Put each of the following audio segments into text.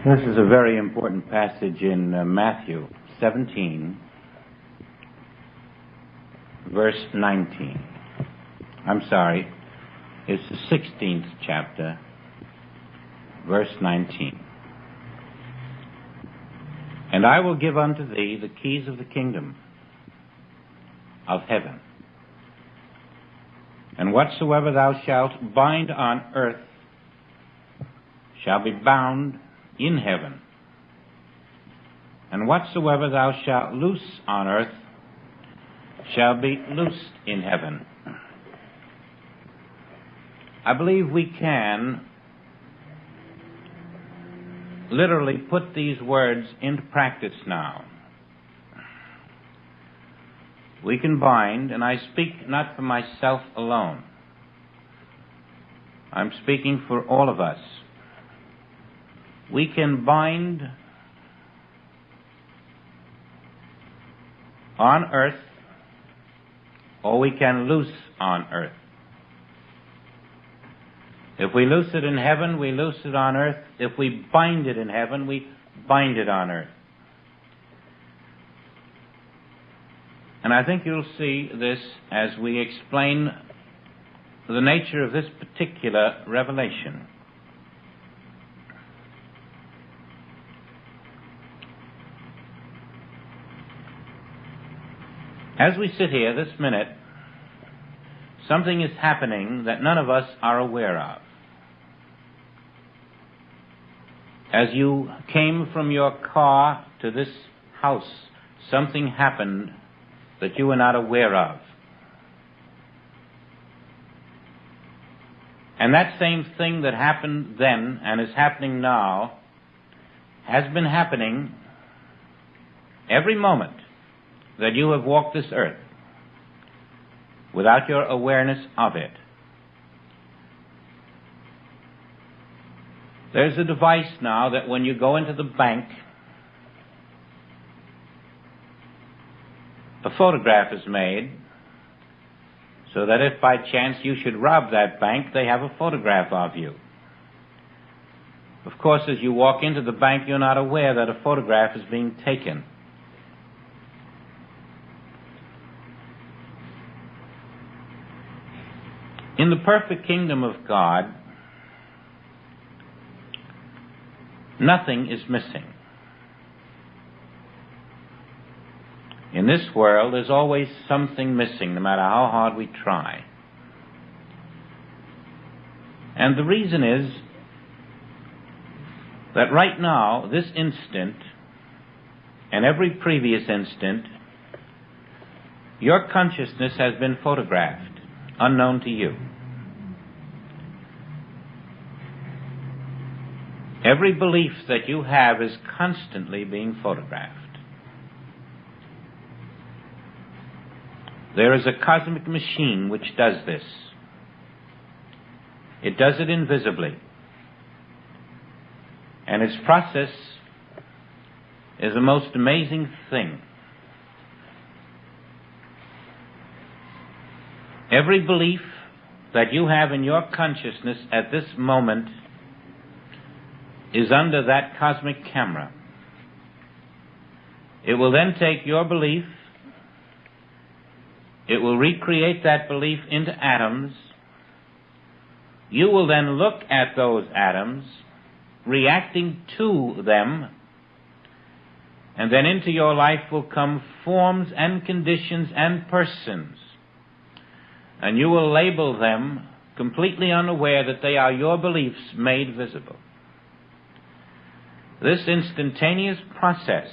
This is a very important passage in Matthew 17, verse 19. I'm sorry, it's the 16th chapter, verse 19. And I will give unto thee the keys of the kingdom of heaven. And whatsoever thou shalt bind on earth shall be bound in heaven. And whatsoever thou shalt loose on earth shall be loosed in heaven. I believe we can literally put these words into practice now. We can bind, and I speak not for myself alone. I'm speaking for all of us. We can bind on earth, or we can loose on earth. If we loose it in heaven, we loose it on earth. If we bind it in heaven, we bind it on earth. And I think you'll see this as we explain the nature of this particular revelation. As we sit here this minute, something is happening that none of us are aware of. As you came from your car to this house, something happened that you were not aware of. And that same thing that happened then and is happening now has been happening every moment that you have walked this earth without your awareness of it. There's a device now that when you go into the bank, a photograph is made so that if by chance you should rob that bank, they have a photograph of you. Of course, as you walk into the bank, you're not aware that a photograph is being taken. In the perfect kingdom of God, nothing is missing. In this world, there's always something missing, no matter how hard we try. And the reason is that right now, this instant, and every previous instant, your consciousness has been photographed, unknown to you. Every belief that you have is constantly being photographed. There is a cosmic machine which does this. It does it invisibly. And its process is a most amazing thing. Every belief that you have in your consciousness at this moment is under that cosmic camera. It will then take your belief, it will recreate that belief into atoms. You will then look at those atoms, reacting to them, and then into your life will come forms and conditions and persons. And you will label them completely unaware that they are your beliefs made visible. This instantaneous process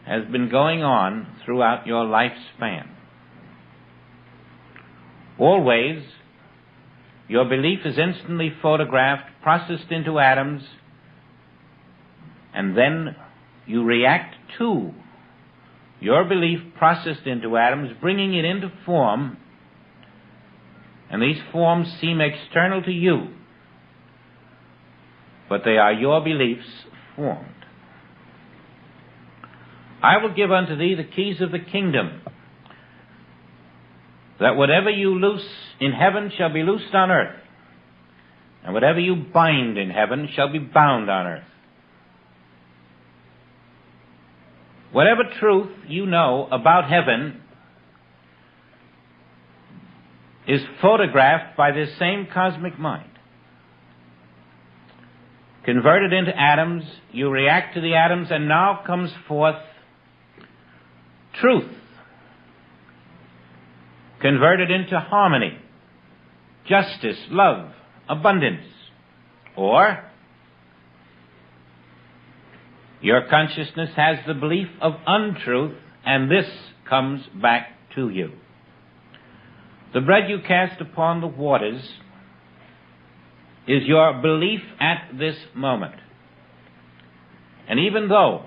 has been going on throughout your lifespan. Always, your belief is instantly photographed, processed into atoms, and then you react to your belief processed into atoms, bringing it into form, and these forms seem external to you, but they are your beliefs formed. I will give unto thee the keys of the kingdom, that whatever you loose in heaven shall be loosed on earth, and whatever you bind in heaven shall be bound on earth. Whatever truth you know about heaven is photographed by this same cosmic mind. Converted into atoms, you react to the atoms, and now comes forth truth. Converted into harmony, justice, love, abundance. Or your consciousness has the belief of untruth, and this comes back to you. The bread you cast upon the waters is your belief at this moment. And even though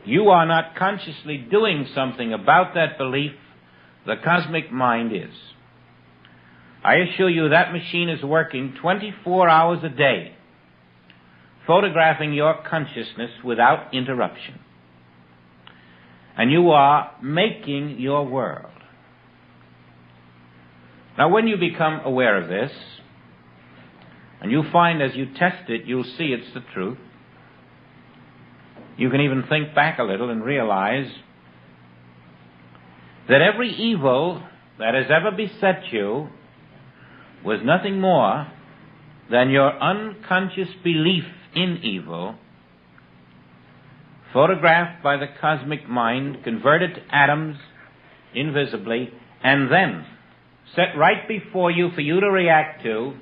you are not consciously doing something about that belief, the cosmic mind is. I assure you that machine is working 24 hours a day, photographing your consciousness without interruption. And you are making your world. Now, when you become aware of this, and you find as you test it, you'll see it's the truth, you can even think back a little and realize that every evil that has ever beset you was nothing more than your unconscious belief in evil, photographed by the cosmic mind, converted to atoms invisibly, and then set right before you for you to react to.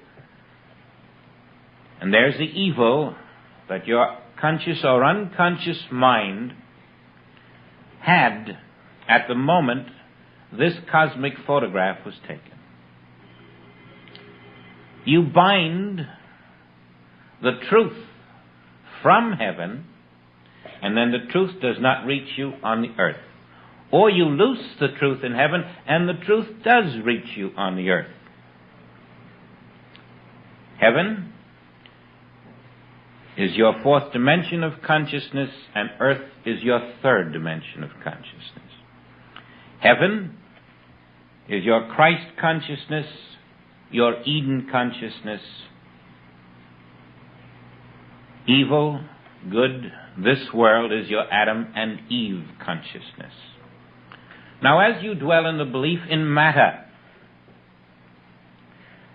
And there's the evil that your conscious or unconscious mind had at the moment this cosmic photograph was taken. You bind the truth from heaven, and then the truth does not reach you on the earth. Or you loose the truth in heaven, and the truth does reach you on the earth. Heaven is your fourth dimension of consciousness, and earth is your third dimension of consciousness. Heaven is your Christ consciousness, your Eden consciousness. Evil, good, this world is your Adam and Eve consciousness. Now, as you dwell in the belief in matter,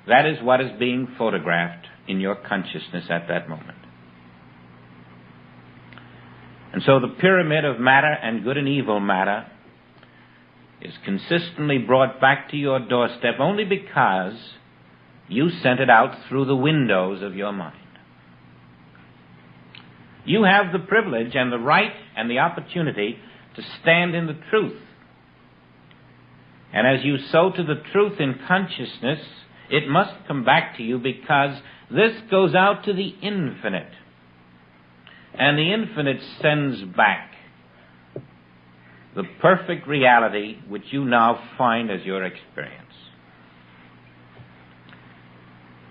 that is what is being photographed in your consciousness at that moment. And so the pyramid of matter and good and evil matter is consistently brought back to your doorstep only because you sent it out through the windows of your mind. You have the privilege and the right and the opportunity to stand in the truth. And as you sow to the truth in consciousness, it must come back to you because this goes out to the infinite. And the infinite sends back the perfect reality which you now find as your experience.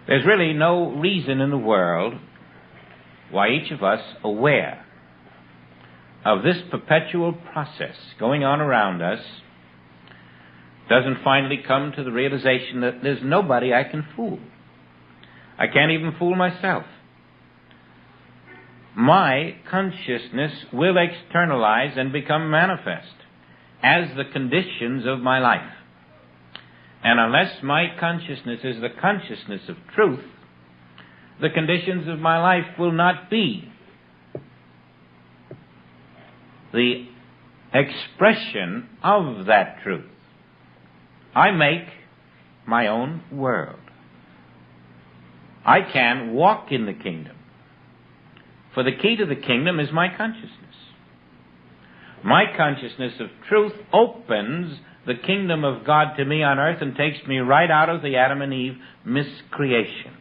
There's really no reason in the world why each of us, aware of this perpetual process going on around us, doesn't finally come to the realization that there's nobody I can fool. I can't even fool myself. My consciousness will externalize and become manifest as the conditions of my life. And unless my consciousness is the consciousness of truth, the conditions of my life will not be the expression of that truth. I make my own world. I can walk in the kingdom. For the key to the kingdom is my consciousness. My consciousness of truth opens the kingdom of God to me on earth and takes me right out of the Adam and Eve miscreation.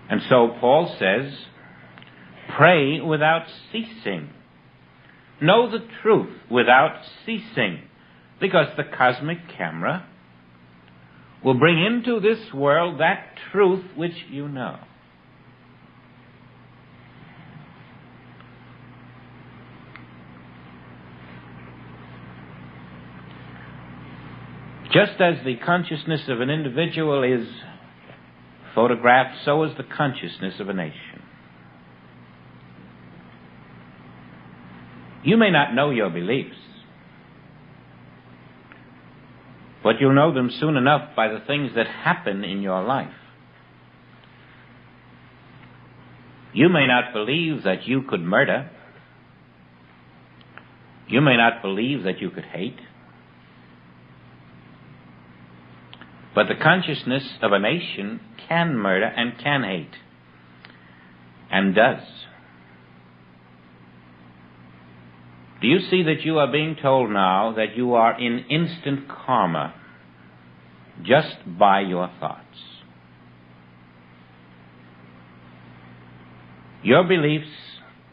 And so Paul says, pray without ceasing. Know the truth without ceasing, because the cosmic camera will bring into this world that truth which you know. Just as the consciousness of an individual is photographed, so is the consciousness of a nation. You may not know your beliefs, but you'll know them soon enough by the things that happen in your life. You may not believe that you could murder. You may not believe that you could hate. But the consciousness of a nation can murder and can hate, and does. Do you see that you are being told now that you are in instant karma just by your thoughts? Your beliefs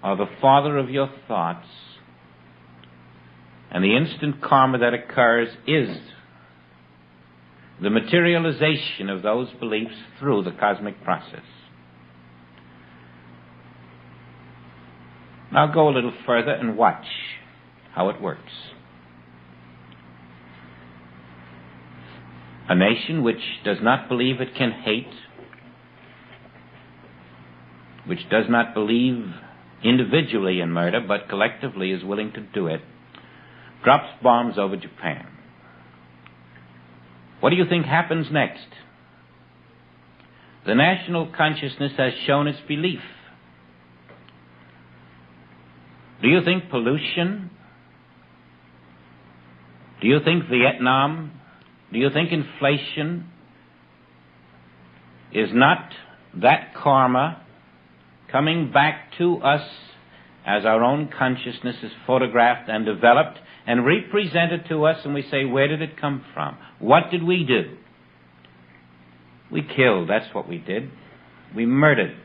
are the father of your thoughts, and the instant karma that occurs is the materialization of those beliefs through the cosmic process. Now go a little further and watch how it works. A nation which does not believe it can hate, which does not believe individually in murder, but collectively is willing to do it, drops bombs over Japan. What do you think happens next? The national consciousness has shown its belief. Do you think pollution? Do you think Vietnam? Do you think inflation is not that karma coming back to us as our own consciousness is photographed and developed and represented to us, and we say, where did it come from? What did we do? We killed, that's what we did. We murdered.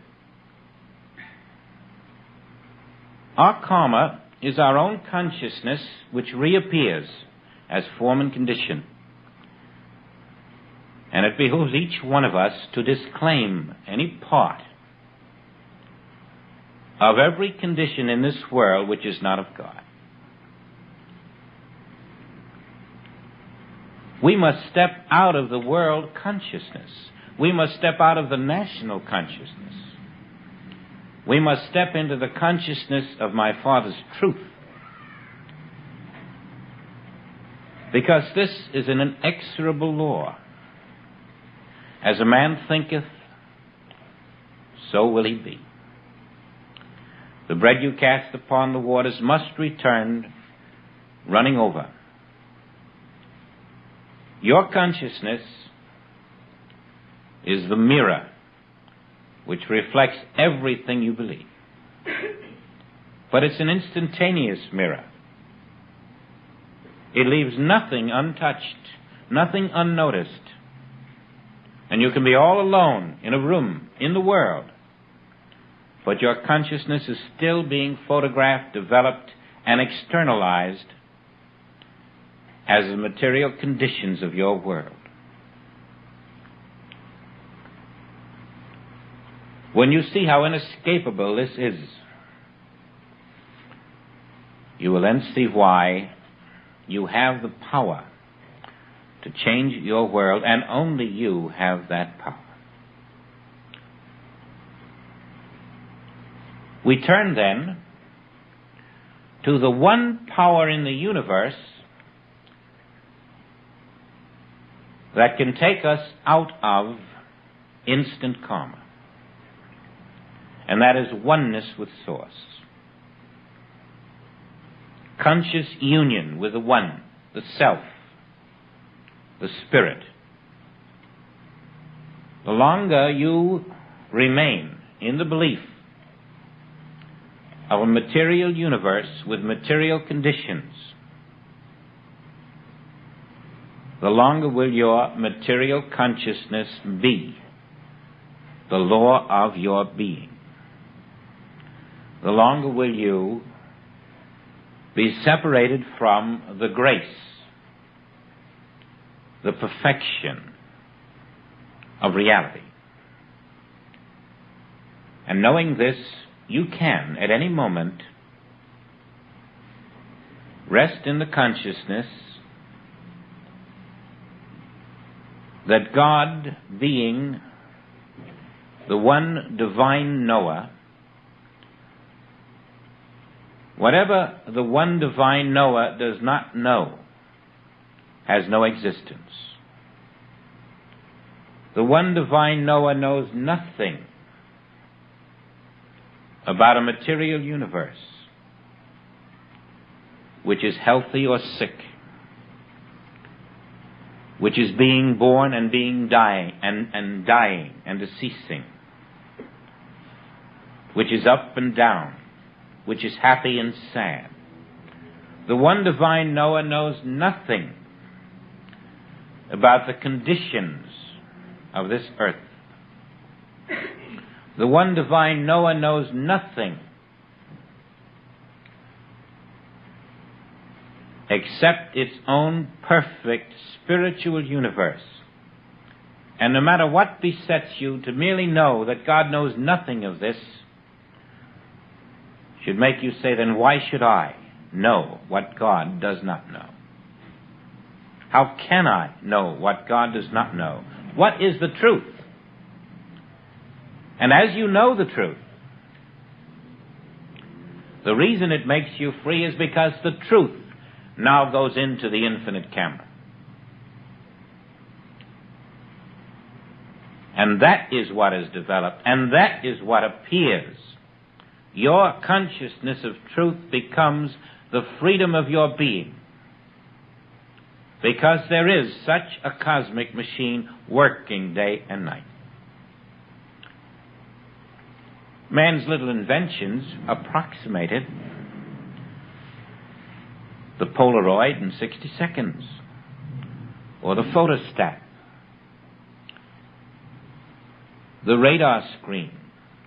Our karma is our own consciousness which reappears as form and condition. And it behooves each one of us to disclaim any part of every condition in this world which is not of God. We must step out of the world consciousness. We must step out of the national consciousness. We must step into the consciousness of my Father's truth. Because this is an inexorable law. As a man thinketh, so will he be. The bread you cast upon the waters must return running over. Your consciousness is the mirror which reflects everything you believe. But it's an instantaneous mirror. It leaves nothing untouched, nothing unnoticed. And you can be all alone in a room, in the world, but your consciousness is still being photographed, developed, and externalized as the material conditions of your world. When you see how inescapable this is, you will then see why you have the power to change your world, and only you have that power. We turn then to the one power in the universe that can take us out of instant karma. And that is oneness with Source. Conscious union with the One, the Self, the Spirit. The longer you remain in the belief of a material universe with material conditions, the longer will your material consciousness be the law of your being. The longer will you be separated from the grace, the perfection of reality. And knowing this, you can, at any moment, rest in the consciousness that God, being the one divine knower, Whatever the one divine knower does not know has no existence. The one divine knower knows nothing about a material universe which is healthy or sick, which is being born and being dying and dying and deceasing, which is up and down, which is happy and sad. The one divine knower knows nothing about the conditions of this earth. The one divine knower knows nothing except its own perfect spiritual universe. And no matter what besets you, to merely know that God knows nothing of this should make you say, then why should I know what God does not know? How can I know what God does not know? What is the truth? And as you know the truth, the reason it makes you free is because the truth now goes into the infinite camera. And that is what is developed, and that is what appears. Your consciousness of truth becomes the freedom of your being, because there is such a cosmic machine working day and night. Man's little inventions approximated the Polaroid in 60 seconds, or the photostat, the radar screen.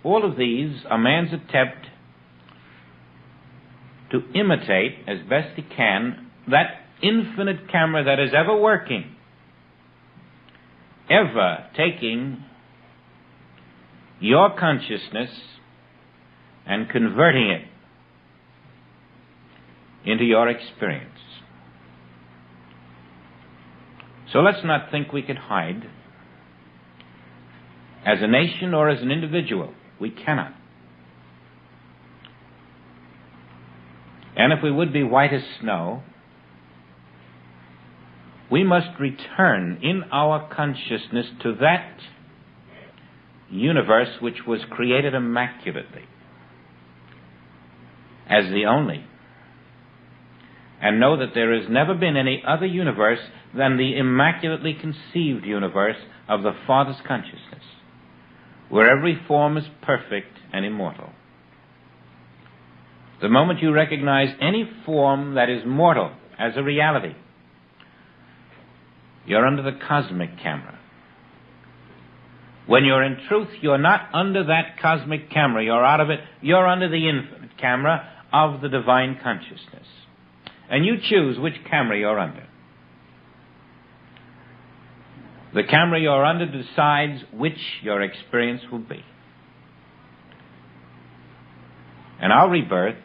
All of these are man's attempt to imitate as best he can that infinite camera that is ever working, ever taking your consciousness and converting it into your experience. So let's not think we could hide. As a nation or as an individual, we cannot. And if we would be white as snow, we must return in our consciousness to that universe which was created immaculately as the only, and know that there has never been any other universe than the immaculately conceived universe of the Father's consciousness, where every form is perfect and immortal. The moment you recognize any form that is mortal as a reality, you're under the cosmic camera. When you're in truth, you're not under that cosmic camera. You're out of it. You're under the infinite camera of the divine consciousness. And you choose which camera you're under. The camera you're under decides which your experience will be. And our rebirth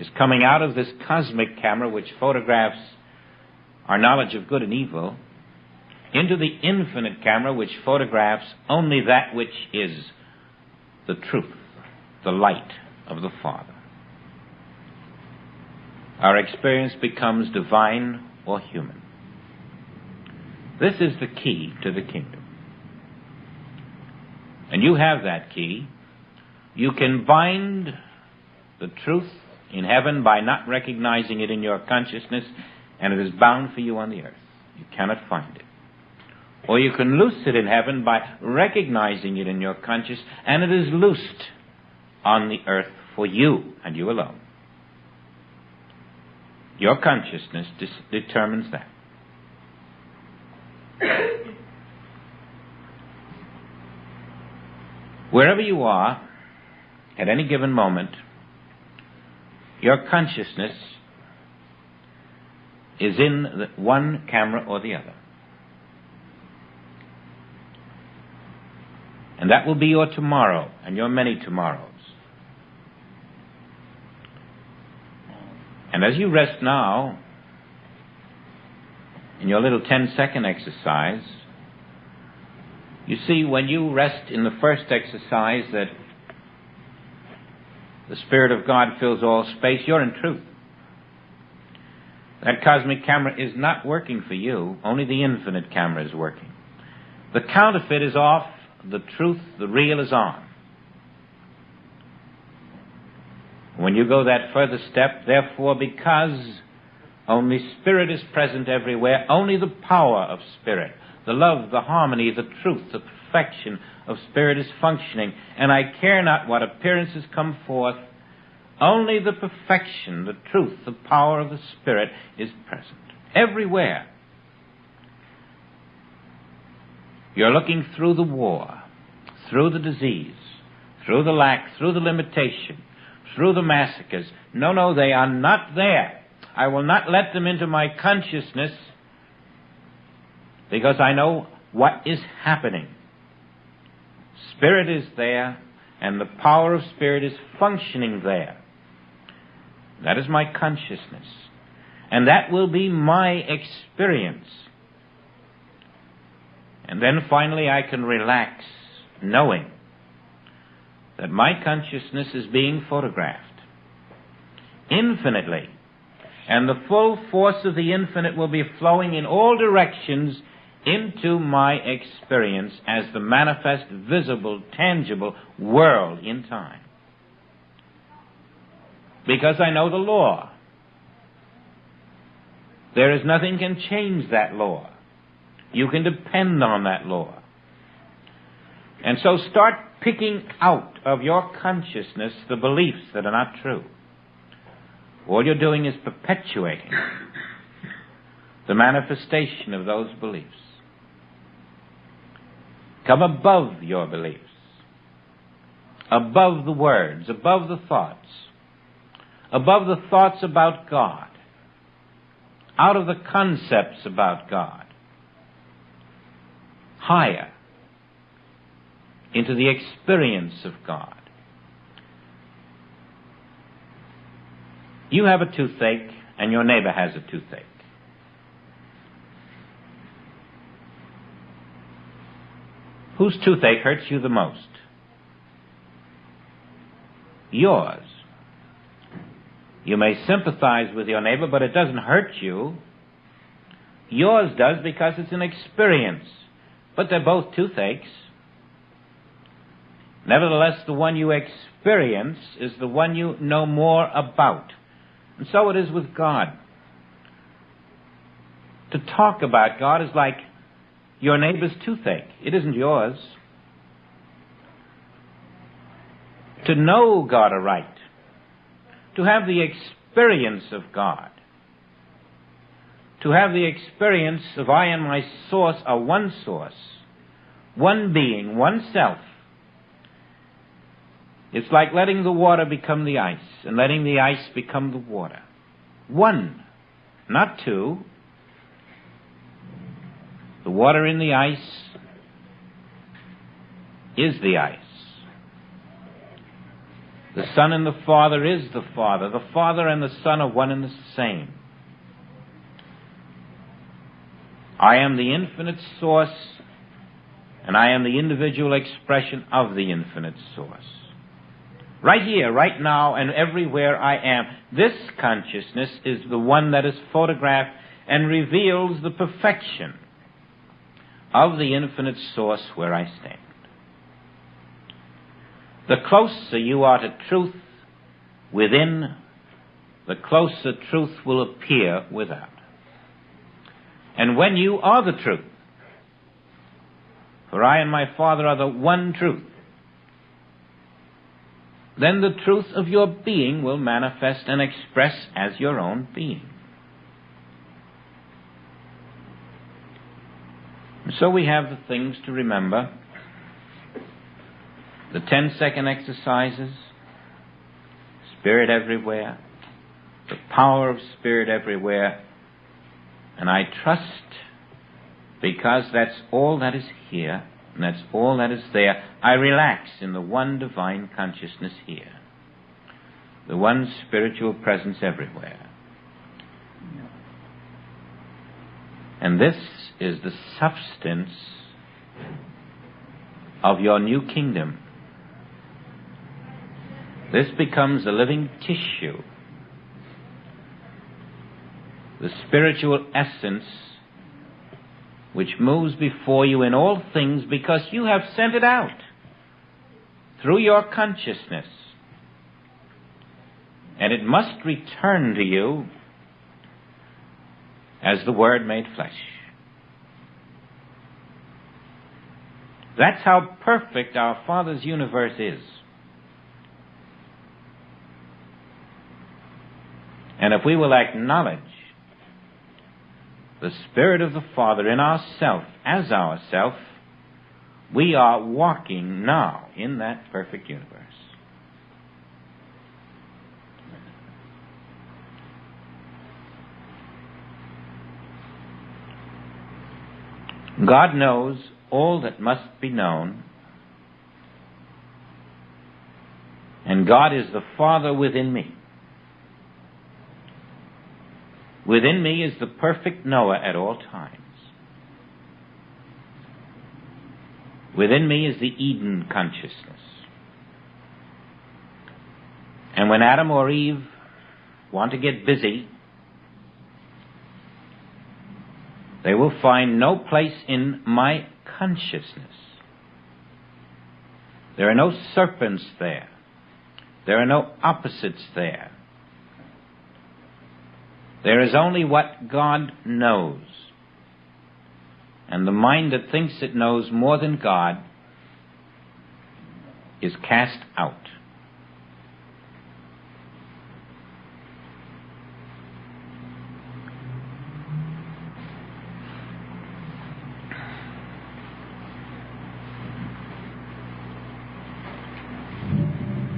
is coming out of this cosmic camera which photographs our knowledge of good and evil into the infinite camera which photographs only that which is the truth, the light of the Father. Our experience becomes divine or human. This is the key to the kingdom. And you have that key. You can bind the truth in heaven by not recognizing it in your consciousness, and it is bound for you on the earth. You cannot find it. Or you can loose it in heaven by recognizing it in your conscious, and it is loosed on the earth for you and you alone. Your consciousness determines that. Wherever you are, at any given moment, your consciousness is in the one camera or the other. And that will be your tomorrow and your many tomorrows. And as you rest now, in your little 10-second exercise, you see when you rest in the first exercise that The Spirit of God fills all space. You're in truth. That cosmic camera is not working for you. Only the infinite camera is working. The counterfeit is off. The truth, the real, is on. When you go that further step, therefore, because only Spirit is present everywhere, only the power of Spirit, the love, the harmony, the truth, the perfection of Spirit is functioning, and I care not what appearances come forth, only the perfection, the truth, the power of the Spirit is present everywhere. You're looking through the war, through the disease, through the lack, through the limitation, through the massacres. No, they are not there. I will not let them into my consciousness because I know what is happening. Spirit is there, and the power of Spirit is functioning there. That is my consciousness. And that will be my experience. And then finally I can relax, knowing that my consciousness is being photographed infinitely, and the full force of the infinite will be flowing in all directions into my experience as the manifest, visible, tangible world in time. Because I know the law. There is nothing can change that law. You can depend on that law. And so start picking out of your consciousness the beliefs that are not true. All you're doing is perpetuating the manifestation of those beliefs. Come above your beliefs, above the words, above the thoughts about God, out of the concepts about God, higher into the experience of God. You have a toothache and your neighbor has a toothache. Whose toothache hurts you the most? Yours. You may sympathize with your neighbor, but it doesn't hurt you. Yours does because it's an experience. But they're both toothaches. Nevertheless, the one you experience is the one you know more about. And so it is with God. To talk about God is like your neighbor's toothache. It isn't yours. To know God aright, to have the experience of God, to have the experience of I and my source are one source, one being, one self. It's like letting the water become the ice and letting the ice become the water. One, not two. The water in the ice is the ice. The Son and the Father is the Father. The Father and the Son are one and the same. I am the infinite source, and I am the individual expression of the infinite source. Right here, right now, and everywhere I am, this consciousness is the one that is photographed and reveals the perfection of the infinite source where I stand. The closer you are to truth within, the closer truth will appear without. And when you are the truth, for I and my Father are the one truth, then the truth of your being will manifest and express as your own being. And so we have the things to remember. The 10-second exercises, Spirit everywhere, the power of Spirit everywhere, and I trust, because that's all that is here, and that's all that is there, I relax in the one divine consciousness here, the one spiritual presence everywhere. And this is the substance of your new kingdom. This becomes a living tissue, the spiritual essence which moves before you in all things because you have sent it out through your consciousness. And it must return to you as the Word made flesh. That's how perfect our Father's universe is. And if we will acknowledge the Spirit of the Father in ourself as ourself, we are walking now in that perfect universe. God knows all that must be known, and God is the Father within me. Within me is the perfect knower at all times. Within me is the Eden consciousness. And when Adam or Eve want to get busy, they will find no place in my consciousness. There are no serpents there. There are no opposites there. There is only what God knows. And the mind that thinks it knows more than God is cast out.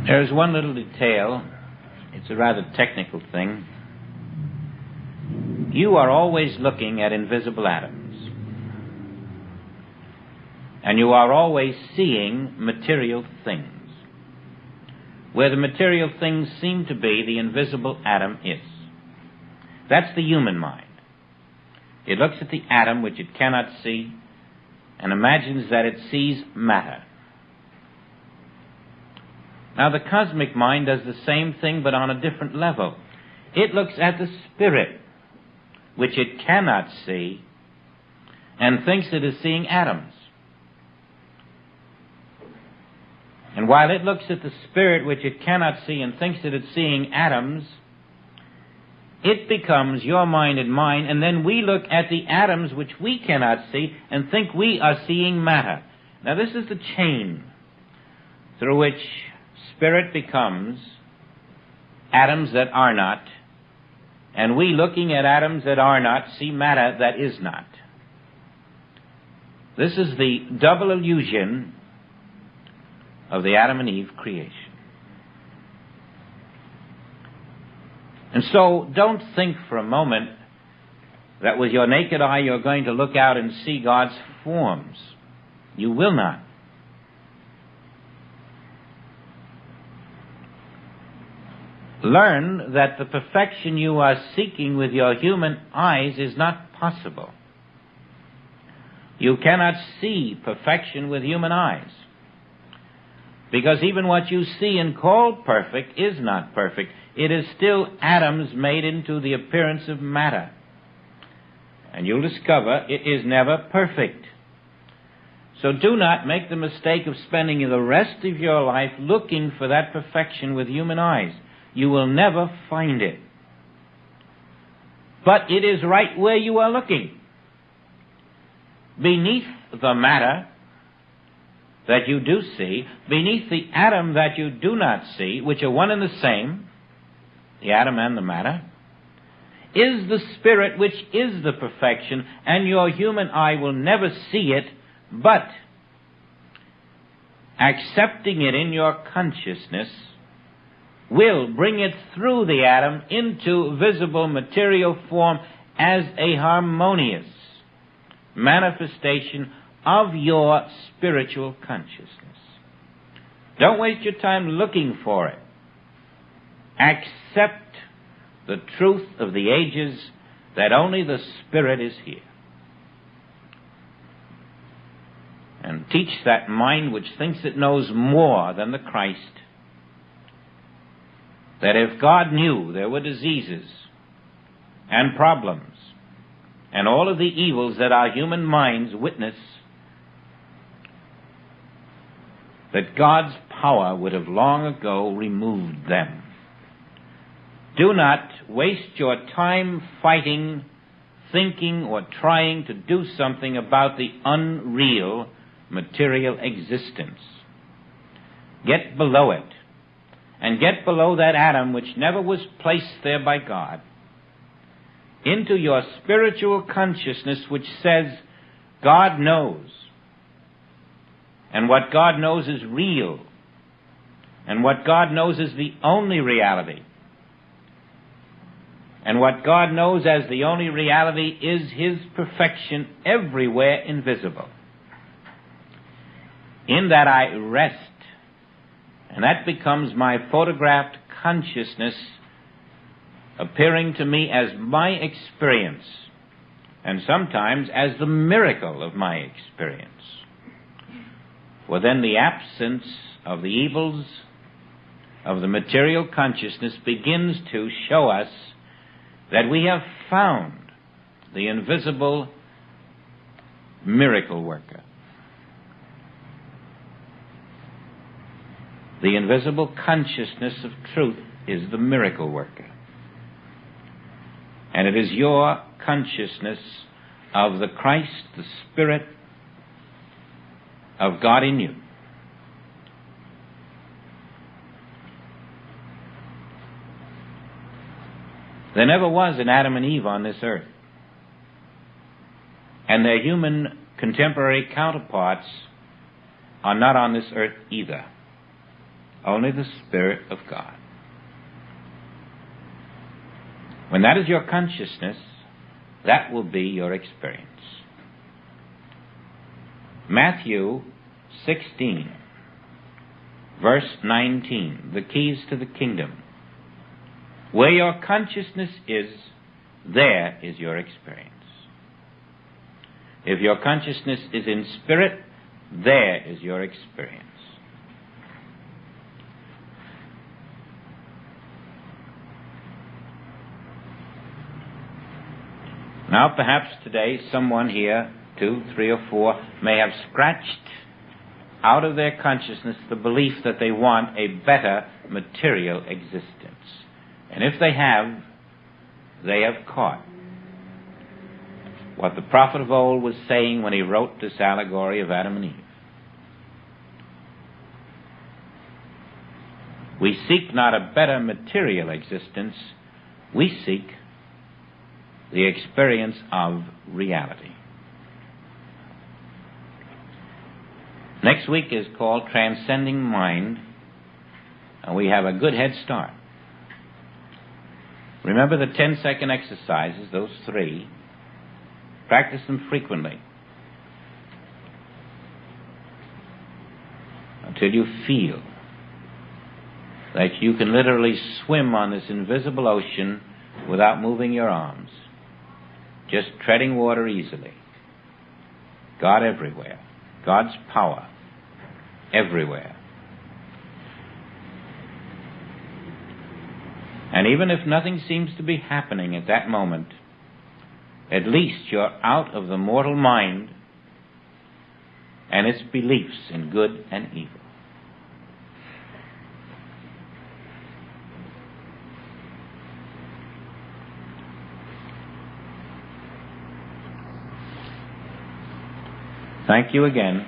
There is one little detail. It's a rather technical thing. You are always looking at invisible atoms. And you are always seeing material things. Where the material things seem to be, the invisible atom is. That's the human mind. It looks at the atom which it cannot see and imagines that it sees matter. Now the cosmic mind does the same thing but on a different level. It looks at the spirit which it cannot see and thinks it is seeing atoms. And while it looks at the spirit which it cannot see and thinks that it's seeing atoms, it becomes your mind and mine, and then we look at the atoms which we cannot see and think we are seeing matter. Now this is the chain through which spirit becomes atoms that are not, and we, looking at atoms that are not, see matter that is not. This is the double illusion of the Adam and Eve creation. And so, don't think for a moment that with your naked eye you're going to look out and see God's forms. You will not. Learn that the perfection you are seeking with your human eyes is not possible. You cannot see perfection with human eyes. Because even what you see and call perfect is not perfect. It is still atoms made into the appearance of matter. And you'll discover it is never perfect. So do not make the mistake of spending the rest of your life looking for that perfection with human eyes. You will never find it. But it is right where you are looking. Beneath the matter that you do see, beneath the atom that you do not see, which are one and the same, the atom and the matter, is the spirit which is the perfection, and your human eye will never see it, but accepting it in your consciousness will bring it through the atom into visible material form as a harmonious manifestation of your spiritual consciousness. Don't waste your time looking for it. Accept the truth of the ages that only the Spirit is here. And teach that mind which thinks it knows more than the Christ that if God knew there were diseases and problems and all of the evils that our human minds witness, that God's power would have long ago removed them. Do not waste your time fighting, thinking, or trying to do something about the unreal material existence. Get below it, and get below that atom which never was placed there by God, into your spiritual consciousness which says, God knows. And what God knows is real. And what God knows is the only reality. And what God knows as the only reality is His perfection everywhere invisible. In that I rest, and that becomes my photographed consciousness appearing to me as my experience, and sometimes as the miracle of my experience. For then the absence of the evils of the material consciousness begins to show us that we have found the invisible miracle worker. The invisible consciousness of truth is the miracle worker. And it is your consciousness of the Christ, the Spirit of God in you. There never was an Adam and Eve on this earth. And their human contemporary counterparts are not on this earth either. Only the Spirit of God. When that is your consciousness, that will be your experience. Matthew 16, verse 19, the keys to the kingdom. Where your consciousness is, there is your experience. If your consciousness is in spirit, there is your experience. Now, perhaps today someone here, 2, 3, or 4, may have scratched out of their consciousness the belief that they want a better material existence. And if they have caught what the prophet of old was saying when he wrote this allegory of Adam and Eve. We seek not a better material existence, we seek the experience of reality. Next week is called Transcending Mind, and we have a good head start. Remember the 10-second exercises, those 3. Practice them frequently until you feel that you can literally swim on this invisible ocean without moving your arms, just treading water easily. God everywhere. God's power everywhere. And even if nothing seems to be happening at that moment, at least you're out of the mortal mind and its beliefs in good and evil. Thank you again.